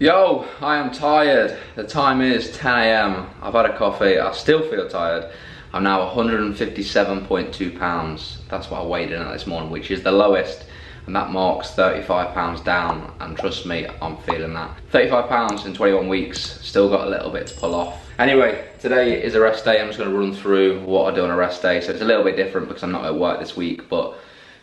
Yo, I am tired. The time is 10 AM. I've had a coffee. I still feel tired. I'm now 157.2 pounds. That's what I weighed in at this morning, which is the lowest. And that marks 35 pounds down. And trust me, I'm feeling that. 35 pounds in 21 weeks. Still got a little bit to pull off. Anyway, today is a rest day. I'm just going to run through what I do on a rest day. So it's a little bit different because I'm not at work this week, but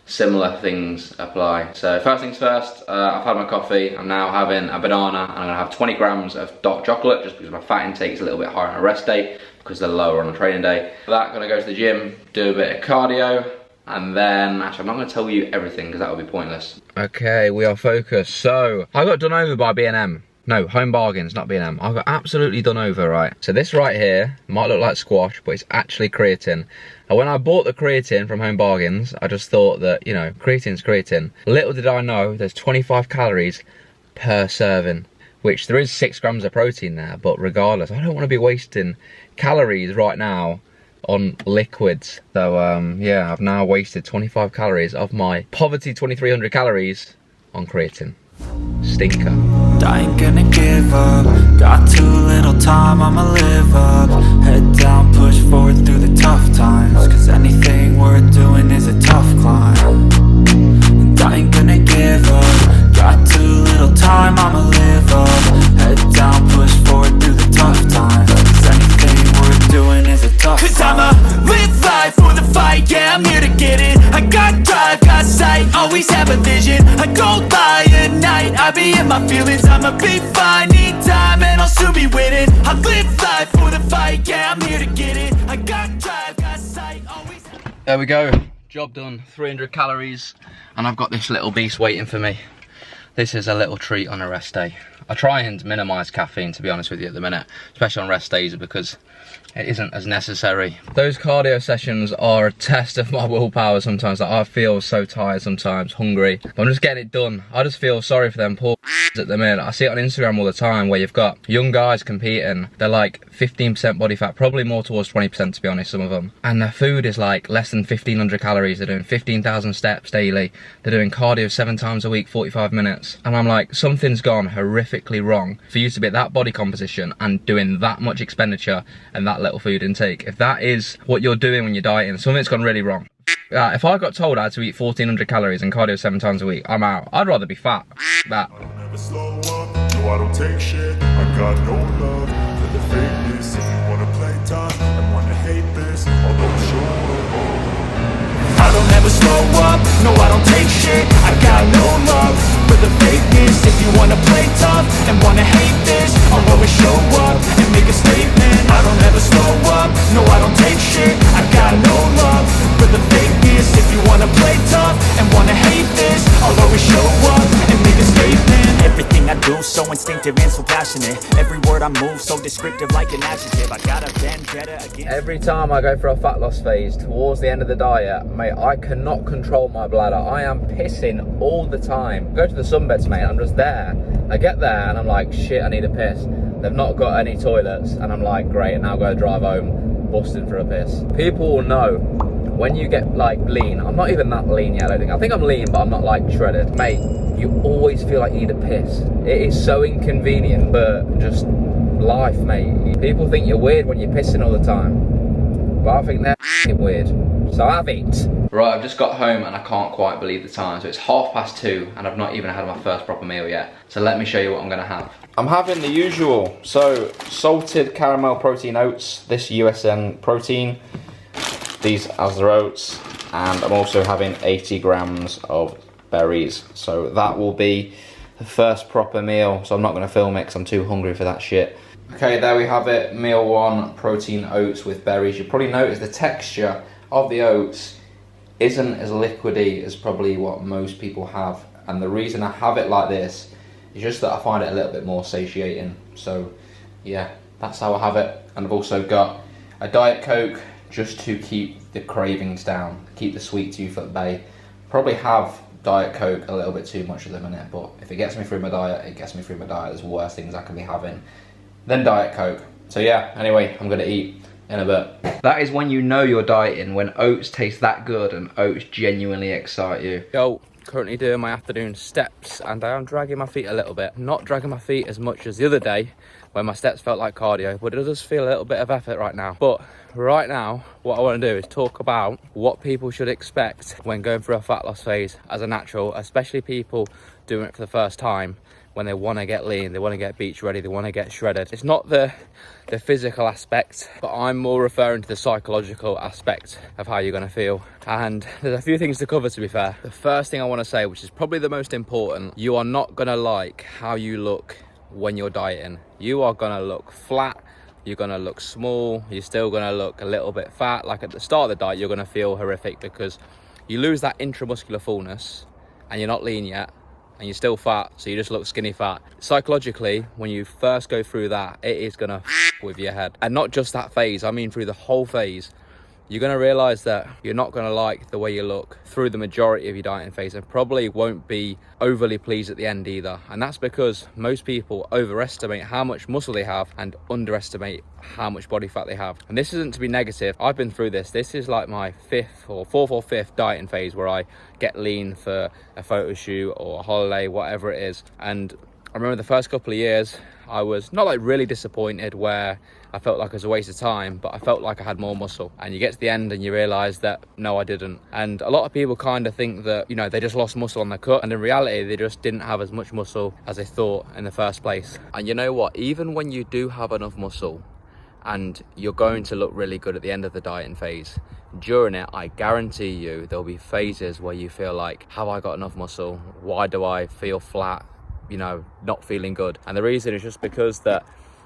similar things apply. So first things first, I've had my coffee. I'm now having a banana and I'm gonna have 20 grams of dark chocolate just because my fat intake is a little bit higher on a rest day because they're lower on a training day. For that, I'm gonna go to the gym, do a bit of cardio, and then, actually I'm not gonna tell you everything because that would be pointless. Okay, we are focused. So, I got done over by B&M. No, Home Bargains, not B&M. I got absolutely done over, right? So this right here might look like squash, but it's actually creatine. And when I bought the creatine from Home Bargains, I just thought that, you know, creatine's creatine. Little did I know, there's 25 calories per serving, which there is 6 grams of protein there, but regardless, I don't want to be wasting calories right now on liquids. So, yeah, I've now wasted 25 calories of my poverty 2300 calories on creatine. Stinker. I ain't gonna give up. Got too little time, I'ma live up. Head down, push forward through the tough times. Cause anything worth doing is a tough climb. And I ain't gonna give up. Got too little time, I'ma live up. Head down, push forward through the tough times. Cause anything worth doing is a tough climb. Cause I'ma live life for the fight, yeah, I'm here to get it. I got drive, got sight, always have a vision. I don't lie at night, I be in my feelings. I'ma be fine, need time, and I'll soon be winning. I live life for the fight, yeah, I'm here to get it. I got drive, got sight, always. There we go, job done, 300 calories, and I've got this little beast waiting for me. This is a little treat on a rest day. I try and minimise caffeine, to be honest with you, at the minute, especially on rest days because it isn't as necessary. Those cardio sessions are a test of my willpower sometimes. Like, I feel so tired sometimes, hungry. But I'm just getting it done. I just feel sorry for them poor at the minute. I see it on Instagram all the time where you've got young guys competing. They're like 15% body fat, probably more towards 20% to be honest, some of them. And their food is like less than 1500 calories. They're doing 15,000 steps daily. They're doing cardio 7 times a week, 45 minutes. And I'm like, something's gone horrifically wrong for you to be at that body composition and doing that much expenditure and that little food intake. If that is what you're doing when you're dieting, something's gone really wrong. If I got told I had to eat 1400 calories and cardio 7 times a week, I'm out. I'd rather be fat. That. I don't ever slow up, no I don't take shit. I got no love for the fakeness. If you wanna play tough and wanna hate this, although sure. I don't ever slow up, no I don't take shit. I got no love for the fakeness. If you wanna play tough and wanna hate this, I'll always show up and make a statement. I don't ever slow up, no I don't take shit. I got no love for the fakeness. If you wanna play tough and wanna hate this, I'll always show up and make a statement. Everything I do so instinctive and so passionate. Every word I move so descriptive like an adjective. I got a vendetta against. Every time I go for a fat loss phase towards the end of the diet, mate, I cannot control my bladder. I am pissing all the time. Go to the sunbeds, mate, I'm just there. I get there and I'm like, shit, I need a piss. They've not got any toilets and I'm like, great, and now I've got to drive home, busting for a piss. People will know when you get like lean. I'm not even that lean yet, I don't think. I think I'm lean, but I'm not like shredded. Mate, you always feel like you need a piss. It is so inconvenient, but just life, mate. People think you're weird when you're pissing all the time, but I think they're f***ing weird. So have it. Right, I've just got home and I can't quite believe the time. So it's 2:30 and I've not even had my first proper meal yet. So let me show you what I'm gonna have. I'm having the usual. So salted caramel protein oats, this USN protein. These as their oats. And I'm also having 80 grams of berries. So that will be the first proper meal. So I'm not gonna film it because I'm too hungry for that shit. Okay, there we have it. Meal 1, protein oats with berries. You probably notice the texture of the oats isn't as liquidy as probably what most people have, and the reason I have it like this is just that I find it a little bit more satiating. So yeah, that's how I have it. And I've also got a Diet Coke just to keep the cravings down, keep the sweet tooth at bay. Probably have Diet Coke a little bit too much at the minute, but if it gets me through my diet, it gets me through my diet. There's worse things I can be having than Diet Coke. So yeah, anyway, I'm gonna eat in a bit. That is when you know you're dieting, when oats taste that good and oats genuinely excite you. Yo, currently doing my afternoon steps, and I am dragging my feet a little bit. Not dragging my feet as much as the other day when my steps felt like cardio, but it does feel a little bit of effort right now. But right now, what I want to do is talk about what people should expect when going through a fat loss phase as a natural, especially people doing it for the first time, when they want to get lean, they want to get beach ready, they want to get shredded. It's not the physical aspect, but I'm more referring to the psychological aspect of how you're going to feel. And there's a few things to cover, to be fair. The first thing I want to say, which is probably the most important, you are not going to like how you look when you're dieting. You are going to look flat, you're going to look small, you're still going to look a little bit fat. Like at the start of the diet, you're going to feel horrific because you lose that intramuscular fullness and you're not lean yet, and you're still fat, so you just look skinny fat. Psychologically, when you first go through that, it is gonna with your head. And not just that phase, I mean through the whole phase. You're gonna realize that you're not gonna like the way you look through the majority of your dieting phase, and probably won't be overly pleased at the end either. And that's because most people overestimate how much muscle they have and underestimate how much body fat they have. And this isn't to be negative, I've been through this. This is like my fourth or fifth dieting phase where I get lean for a photo shoot or a holiday, whatever it is. And I remember the first couple of years, I was not like really disappointed where I felt like it was a waste of time, but I felt like I had more muscle. And you get to the end and you realize that no, I didn't. And a lot of people kind of think that, you know, they just lost muscle on their cut, and in reality they just didn't have as much muscle as they thought in the first place. And you know what, even when you do have enough muscle and you're going to look really good at the end of the dieting phase, during it, I guarantee you there'll be phases where you feel like, have I got enough muscle? Why do I feel flat? You know, not feeling good. And the reason is just because that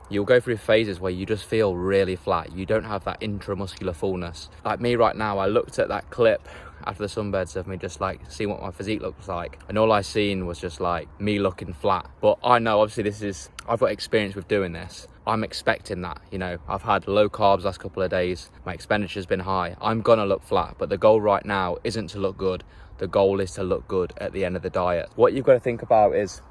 you'll go through phases where you just feel really flat. You don't have that intramuscular fullness. Like me right now, I looked at that clip after the sunbeds of me just like seeing what my physique looks like, and all I seen was just like me looking flat. But I know obviously I've got experience with doing this. I'm expecting that, you know, I've had low carbs last couple of days, my expenditure's been high, I'm gonna look flat. But the goal right now isn't to look good, the goal is to look good at the end of the diet. What you've got to think about is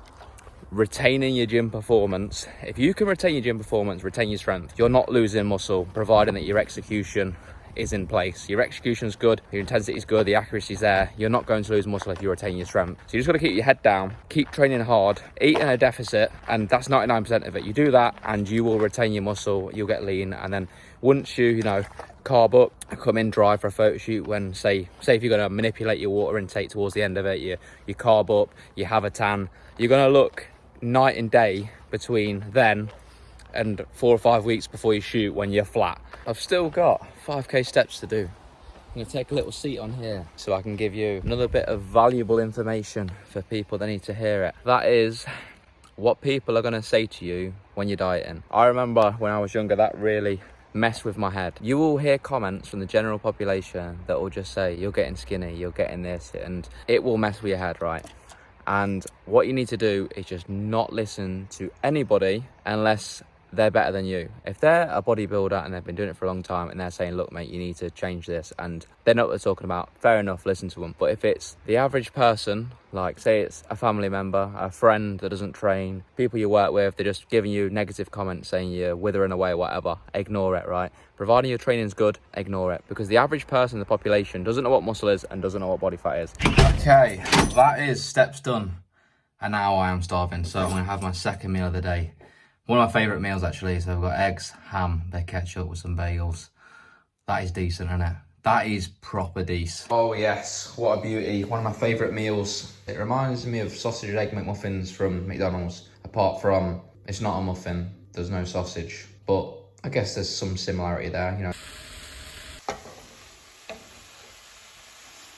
retaining your gym performance. If you can retain your gym performance, retain your strength, you're not losing muscle, providing that your execution is in place. Your execution is good, your intensity is good, the accuracy is there. You're not going to lose muscle if you retain your strength. So you just got to keep your head down, keep training hard, eat in a deficit, and that's 99% of it. You do that and you will retain your muscle, you'll get lean. And then once you know, carb up, come in dry for a photo shoot, when say if you're going to manipulate your water intake towards the end of it, you carb up, you have a tan, you're going to look night and day between then and 4 or 5 weeks before you shoot when you're flat. I've still got 5k steps to do. I'm going to take a little seat on here so I can give you another bit of valuable information for people that need to hear it. That is what people are going to say to you when you're dieting. I remember when I was younger, that really messed with my head. You will hear comments from the general population that will just say, you're getting skinny, you're getting this, and it will mess with your head, right? And what you need to do is just not listen to anybody unless they're better than you. If they're a bodybuilder and they've been doing it for a long time and they're saying, look mate, you need to change this, and they know what they're talking about, fair enough, listen to them. But if it's the average person, like say it's a family member, a friend that doesn't train, people you work with, they're just giving you negative comments saying you're withering away, whatever, ignore it, right? Providing your training's good, ignore it, because the average person in the population doesn't know what muscle is and doesn't know what body fat is. Okay, that is steps done. And now I am starving, so I'm gonna have my second meal of the day. One of my favourite meals actually, so I've got eggs, ham, bit of ketchup with some bagels. That is decent, isn't it? That is proper decent. Oh yes, what a beauty. One of my favourite meals. It reminds me of sausage and egg McMuffins from McDonald's. Apart from, it's not a muffin, there's no sausage. But I guess there's some similarity there, you know.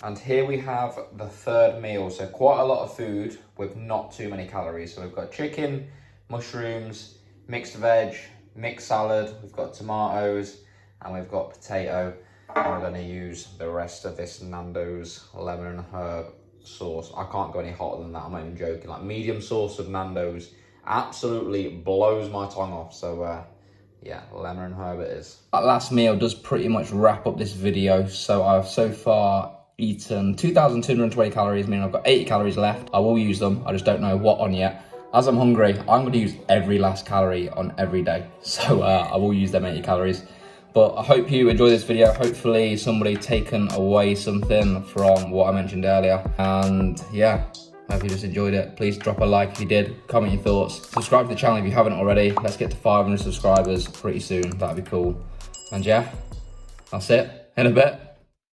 And here we have the third meal. So quite a lot of food with not too many calories. So we've got chicken, mushrooms, mixed veg, mixed salad, we've got tomatoes, and we've got potato. And we're gonna use the rest of this Nando's lemon and herb sauce. I can't go any hotter than that, I'm not even joking. Like medium sauce of Nando's absolutely blows my tongue off. So yeah, lemon and herb it is. That last meal does pretty much wrap up this video. So I've so far eaten 2,220 calories, meaning I've got 80 calories left. I will use them, I just don't know what on yet. As I'm hungry, I'm going to use every last calorie on every day. So I will use them 80 calories. But I hope you enjoyed this video. Hopefully somebody taken away something from what I mentioned earlier. And yeah, I hope you just enjoyed it. Please drop a like if you did, comment your thoughts. Subscribe to the channel if you haven't already. Let's get to 500 subscribers pretty soon. That'd be cool. And yeah, that's it. In a bit.